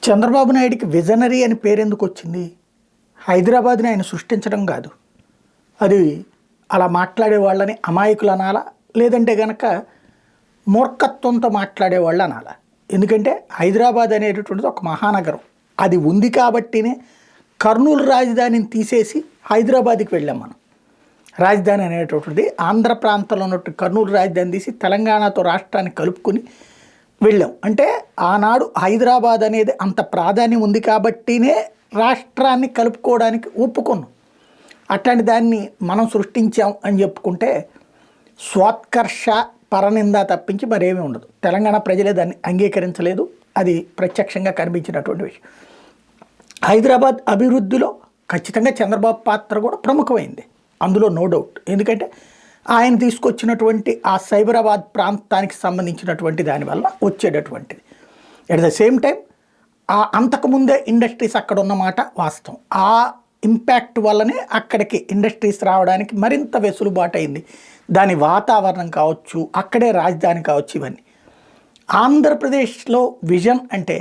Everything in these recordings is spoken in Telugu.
చంద్రబాబు నాయుడికి విజనరీ అని పేరెందుకు వచ్చింది? హైదరాబాద్ని ఆయన సృష్టించడం కాదు. అది అలా మాట్లాడే వాళ్ళని అమాయకులు అనాలా, లేదంటే గనక మూర్ఖత్వంతో మాట్లాడే వాళ్ళు అనాలా? ఎందుకంటే హైదరాబాద్ అనేటటువంటిది ఒక మహానగరం. అది ఉంది కాబట్టినే కర్నూలు రాజధానిని తీసేసి హైదరాబాద్కి వెళ్ళాం మనం. రాజధాని అనేటటువంటిది ఆంధ్ర ప్రాంతంలో ఉన్నట్టు కర్నూలు రాజధాని తీసి తెలంగాణతో రాష్ట్రాన్ని కలుపుకొని వెళ్ళాం. అంటే ఆనాడు హైదరాబాద్ అనేది అంత ప్రాధాన్యం ఉంది కాబట్టినే రాష్ట్రాన్ని కలుపుకోవడానికి ఒప్పుకున్నాం. అట్లాంటి దాన్ని మనం సృష్టించాం అని చెప్పుకుంటే స్వాత్కర్ష పరనింద తప్పించి మరేమీ ఉండదు. తెలంగాణ ప్రజలే దాన్ని అంగీకరించలేదు. అది ప్రత్యక్షంగా కనిపించినటువంటి విషయం. హైదరాబాద్ అభివృద్ధిలో ఖచ్చితంగా చంద్రబాబు పాత్ర కూడా ప్రముఖమైంది, అందులో నో డౌట్. ఎందుకంటే ఆయన తీసుకొచ్చినటువంటి ఆ సైబరాబాద్ ప్రాంతానికి సంబంధించినటువంటి దానివల్ల వచ్చేటటువంటిది. ఎట్ ద సేమ్ టైం అంతకుముందే ఇండస్ట్రీస్ అక్కడ ఉన్నమాట వాస్తవం. ఆ ఇంపాక్ట్ వల్లనే అక్కడికి ఇండస్ట్రీస్ రావడానికి మరింత వెసులుబాటు అయింది. దాని వాతావరణం కావచ్చు, అక్కడే రాజధాని కావచ్చు, ఇవన్నీ. ఆంధ్రప్రదేశ్లో విజన్ అంటే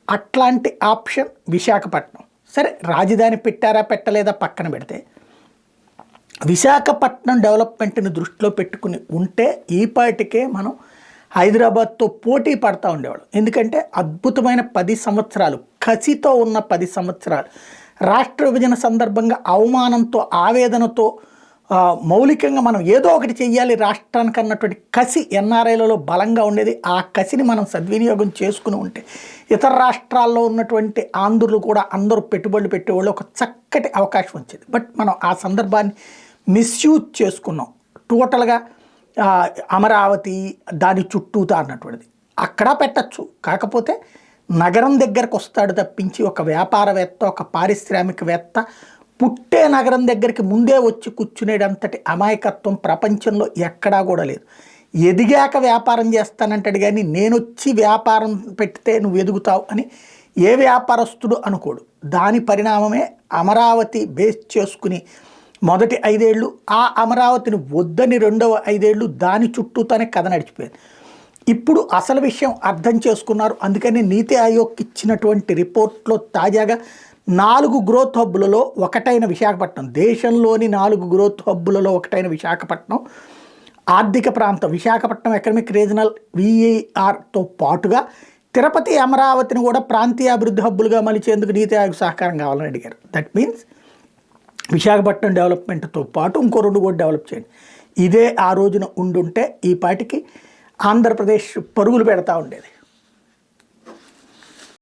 అట్లాంటి ఆప్షన్ విశాఖపట్నం. సరే, రాజధాని పెట్టారా పెట్టలేదా పక్కన పెడితే, విశాఖపట్నం డెవలప్మెంట్ని దృష్టిలో పెట్టుకుని ఉంటే ఈపాటికే మనం హైదరాబాద్తో పోటీ పడతా ఉండేవాళ్ళం. ఎందుకంటే అద్భుతమైన 10 సంవత్సరాలు, కసితో ఉన్న 10 సంవత్సరాలు, రాష్ట్ర విభజన సందర్భంగా అవమానంతో, ఆవేదనతో, మౌలికంగా మనం ఏదో ఒకటి చెయ్యాలి రాష్ట్రానికి అన్నటువంటి కసి ఎన్ఆర్ఐలలో బలంగా ఉండేది. ఆ కసిని మనం సద్వినియోగం చేసుకుని ఉంటే ఇతర రాష్ట్రాల్లో ఉన్నటువంటి ఆంధ్రులు కూడా అందరూ పెట్టుబడులు పెట్టేవాళ్ళు ఒక చక్కటి అవకాశం వచ్చేది. బట్ మనం ఆ సందర్భాన్ని మిస్యూజ్ చేసుకున్నాం. టోటల్గా అమరావతి దాని చుట్టూతా అన్నటువంటిది అక్కడ పెట్టచ్చు. కాకపోతే నగరం దగ్గరకు వస్తాడు తప్పించి ఒక వ్యాపారవేత్త, ఒక పారిశ్రామికవేత్త పుట్టే నగరం దగ్గరికి ముందే వచ్చి కూర్చునేటంతటి అమాయకత్వం ప్రపంచంలో ఎక్కడా కూడా లేదు. ఎదిగాక వ్యాపారం చేస్తానంటాడు కానీ నేను వచ్చి వ్యాపారం పెడితే నువ్వు ఎదుగుతావు అని ఏ వ్యాపారస్తుడు అనుకోడు. దాని పరిణామమే అమరావతి బేస్ చేసుకుని మొదటి 5 ఏళ్ళు, ఆ అమరావతిని వద్దని రెండవ 5 ఏళ్ళు దాని చుట్టూతోనే కథ నడిచిపోయింది. ఇప్పుడు అసలు విషయం అర్థం చేసుకున్నారు. అందుకని నీతి ఆయోగ్ ఇచ్చినటువంటి రిపోర్ట్లో తాజాగా 4 గ్రోత్ హబ్బులలో ఒకటైన విశాఖపట్నం, దేశంలోని 4 గ్రోత్ హబ్బులలో ఒకటైన విశాఖపట్నం ఆర్థిక ప్రాంతం, విశాఖపట్నం ఎకనమిక్ రీజనల్ VERతో పాటుగా తిరుపతి, అమరావతిని కూడా ప్రాంతీయ అభివృద్ధి హబ్బులుగా మలిచేందుకు నీతి ఆయోగ్ సహకారం కావాలని అడిగారు. దట్ మీన్స్ విశాఖపట్నం డెవలప్మెంట్తో పాటు ఇంకో 2 కూడా డెవలప్ చేయండి. ఇదే ఆ రోజున ఉండుంటే ఈ పాటికి ఆంధ్రప్రదేశ్ పరుగులు పెడతా ఉండేది.